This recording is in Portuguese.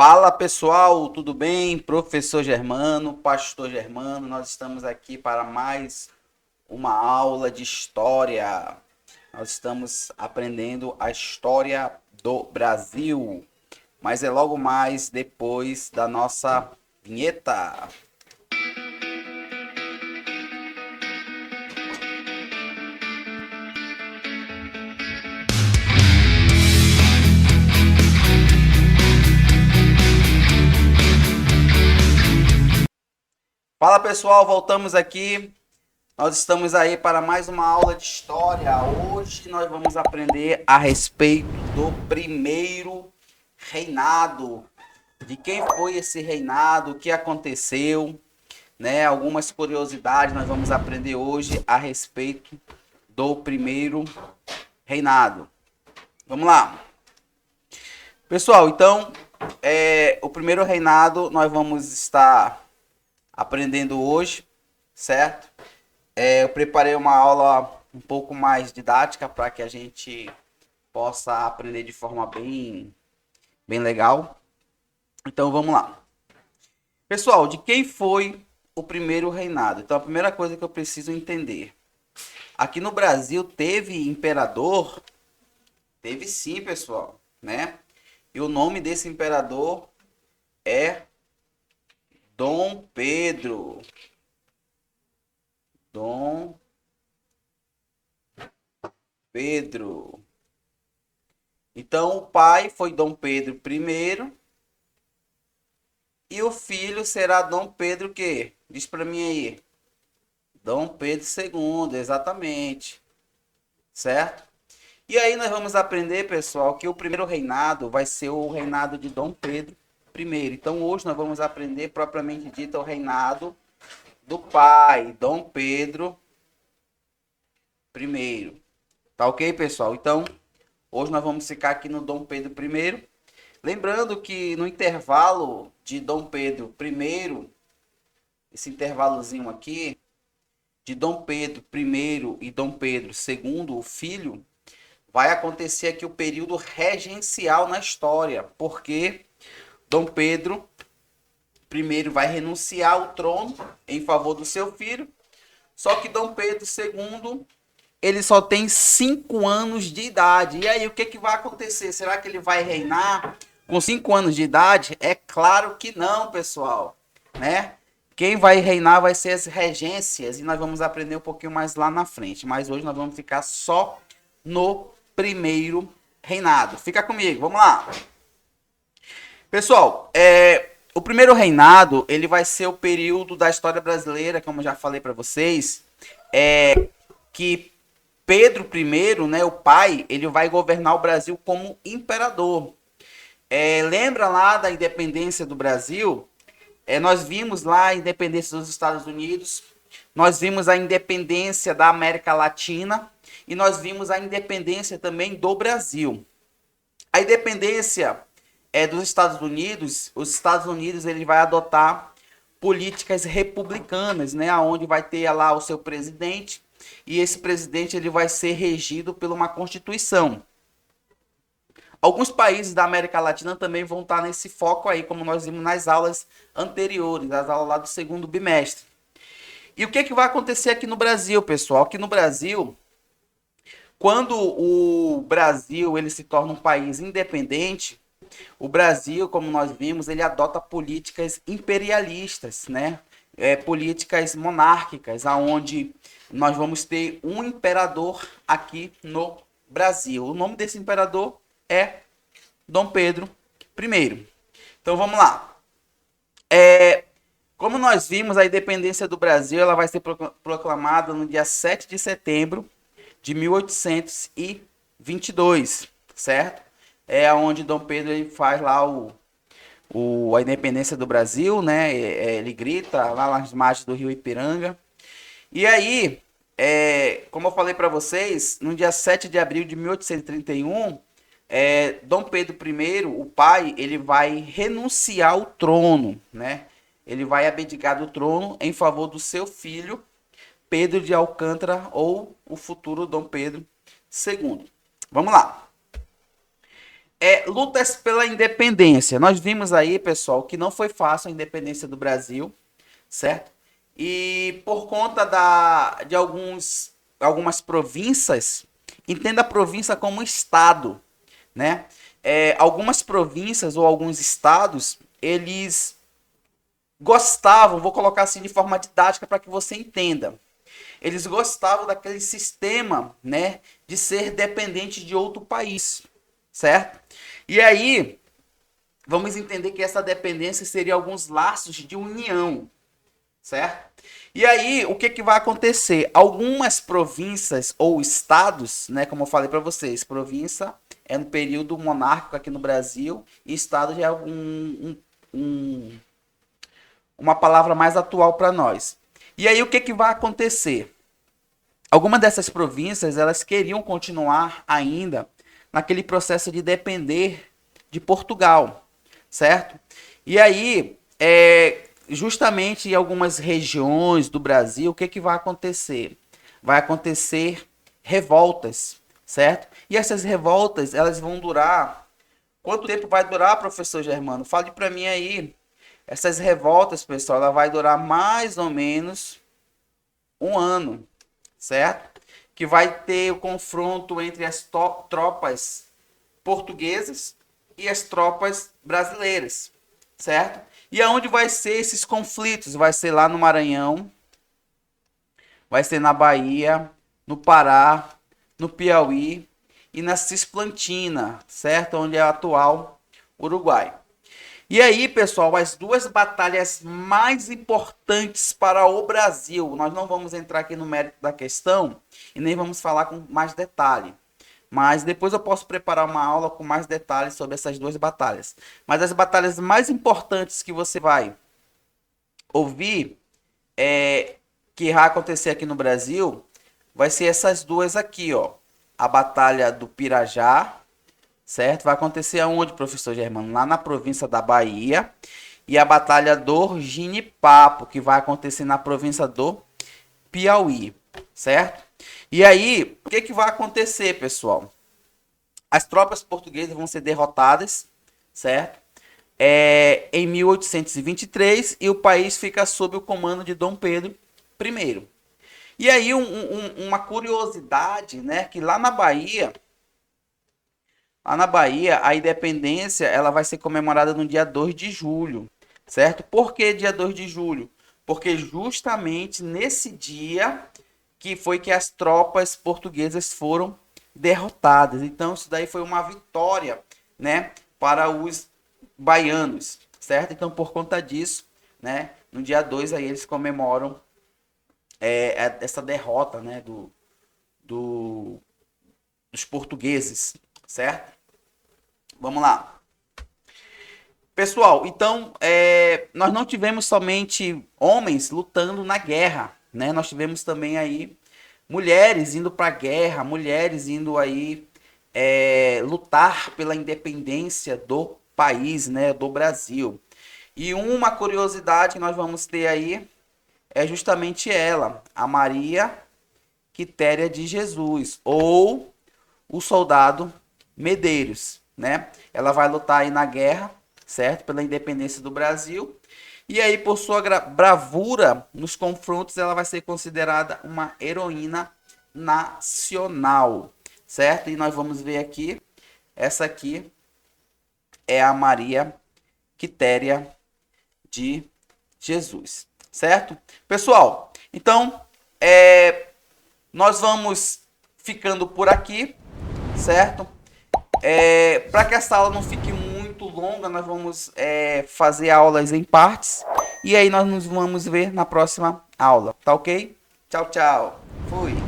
Fala pessoal, tudo bem? Professor Germano, Pastor Germano, nós estamos aqui para mais uma aula de história. Nós estamos aprendendo a história do Brasil, mas é logo mais depois da nossa vinheta. Fala pessoal, voltamos aqui. Nós estamos aí para mais uma aula de história. Hoje nós vamos aprender a respeito do primeiro reinado. De quem foi esse reinado, o que aconteceu, né? Algumas curiosidades nós vamos aprender hoje a respeito do primeiro reinado. Vamos lá. Pessoal, então, o primeiro reinado nós vamos estar aprendendo hoje, certo? Eu preparei uma aula um pouco mais didática para que a gente possa aprender de forma bem legal. Então vamos lá. Pessoal, de quem foi o primeiro reinado? Então a primeira coisa que eu preciso entender. Aqui no Brasil teve imperador? Teve sim, pessoal, né? E o nome desse imperador é Dom Pedro. Dom Pedro. Então o pai foi Dom Pedro I e o filho será Dom Pedro o quê? Diz para mim aí. Dom Pedro II, exatamente. Certo? E aí nós vamos aprender, pessoal, que o primeiro reinado vai ser o reinado de Dom Pedro I. Então hoje nós vamos aprender propriamente dito o reinado do pai, Dom Pedro I. Tá ok, pessoal? Então, hoje nós vamos ficar aqui no Dom Pedro I. Lembrando que no intervalo de Dom Pedro I, esse intervalozinho aqui, de Dom Pedro I e Dom Pedro II, o filho, vai acontecer aqui o período regencial na história, porque Dom Pedro I vai renunciar ao trono em favor do seu filho, só que Dom Pedro II ele só tem 5 anos de idade. E aí, o que vai acontecer? Será que ele vai reinar com 5 anos de idade? É claro que não, pessoal, né? Quem vai reinar vai ser as regências, e nós vamos aprender um pouquinho mais lá na frente. Mas hoje nós vamos ficar só no primeiro reinado. Fica comigo, vamos lá. Pessoal, o primeiro reinado, ele vai ser o período da história brasileira, como eu já falei para vocês, que Pedro I, né, o pai, ele vai governar o Brasil como imperador. Lembra lá da independência do Brasil? Nós vimos lá a independência dos Estados Unidos, nós vimos a independência da América Latina e nós vimos a independência também do Brasil. A independência dos Estados Unidos, os Estados Unidos ele vai adotar políticas republicanas, né, onde vai ter lá o seu presidente, e esse presidente ele vai ser regido por uma constituição. Alguns países da América Latina também vão estar nesse foco aí, como nós vimos nas aulas anteriores, as aulas lá do segundo bimestre. E o que vai acontecer aqui no Brasil, pessoal? Aqui no Brasil, quando o Brasil ele se torna um país independente, o Brasil, como nós vimos, ele adota políticas imperialistas, né? Políticas monárquicas, aonde nós vamos ter um imperador aqui no Brasil. O nome desse imperador é Dom Pedro I. Então vamos lá. Como nós vimos, a independência do Brasil ela vai ser proclamada no dia 7 de setembro de 1822, certo? É onde Dom Pedro ele faz lá a independência do Brasil, né? Ele grita lá nas margens do rio Ipiranga. E aí, como eu falei para vocês, no dia 7 de abril de 1831, Dom Pedro I, o pai, ele vai renunciar ao trono, né? Ele vai abdicar do trono em favor do seu filho, Pedro de Alcântara, ou o futuro Dom Pedro II. Vamos lá. Lutas pela independência. Nós vimos aí, pessoal, que não foi fácil a independência do Brasil, certo? E por conta de algumas províncias, entenda a província como um estado, né? Algumas províncias ou alguns estados, eles gostavam, vou colocar assim de forma didática para que você entenda. Eles gostavam daquele sistema, né, de ser dependente de outro país, certo? E aí, vamos entender que essa dependência seria alguns laços de união, certo? E aí, o que vai acontecer? Algumas províncias ou estados, né, como eu falei para vocês, província é no período monárquico aqui no Brasil e estado já é uma palavra mais atual para nós. E aí, o que vai acontecer? Algumas dessas províncias, elas queriam continuar ainda naquele processo de depender de Portugal, certo? E aí, justamente em algumas regiões do Brasil, o que vai acontecer? Vai acontecer revoltas, certo? E essas revoltas, elas vão durar... Quanto tempo vai durar, professor Germano? Fale para mim aí. Essas revoltas, pessoal, ela vai durar mais ou menos um ano, certo? Que vai ter o confronto entre as tropas portuguesas e as tropas brasileiras, certo? E aonde vai ser esses conflitos? Vai ser lá no Maranhão, vai ser na Bahia, no Pará, no Piauí e na Cisplatina, certo? Onde é o atual Uruguai. E aí, pessoal, as duas batalhas mais importantes para o Brasil. Nós não vamos entrar aqui no mérito da questão e nem vamos falar com mais detalhe. Mas depois eu posso preparar uma aula com mais detalhes sobre essas duas batalhas. Mas as batalhas mais importantes que você vai ouvir, que vai acontecer aqui no Brasil, vai ser essas duas aqui, ó. A Batalha do Pirajá, certo? Vai acontecer aonde, professor Germano? Lá na província da Bahia. E a Batalha do Ginipapo, que vai acontecer na província do Piauí, certo? E aí, o que vai acontecer, pessoal? As tropas portuguesas vão ser derrotadas, certo? Em 1823, e o país fica sob o comando de Dom Pedro I. E aí, uma curiosidade, né? Que lá na Bahia, a independência ela vai ser comemorada no dia 2 de julho, certo? Por que dia 2 de julho? Porque justamente nesse dia que foi que as tropas portuguesas foram derrotadas. Então isso daí foi uma vitória, né, para os baianos, certo? Então por conta disso, né, no dia 2 aí eles comemoram essa derrota, né, dos portugueses, certo? Vamos lá. Pessoal, então, nós não tivemos somente homens lutando na guerra, né? Nós tivemos também aí mulheres indo para a guerra, mulheres indo aí lutar pela independência do país, né? Do Brasil. E uma curiosidade que nós vamos ter aí é justamente ela, a Maria Quitéria de Jesus, ou o soldado Medeiros, né? Ela vai lutar aí na guerra, certo? Pela independência do Brasil. E aí, por sua bravura nos confrontos, ela vai ser considerada uma heroína nacional, certo? E nós vamos ver aqui, essa aqui é a Maria Quitéria de Jesus, certo? Pessoal, então, nós vamos ficando por aqui, certo? Para que essa aula não fique muito longa, nós vamos fazer aulas em partes. E aí nós nos vamos ver na próxima aula, tá ok? Tchau, tchau. Fui.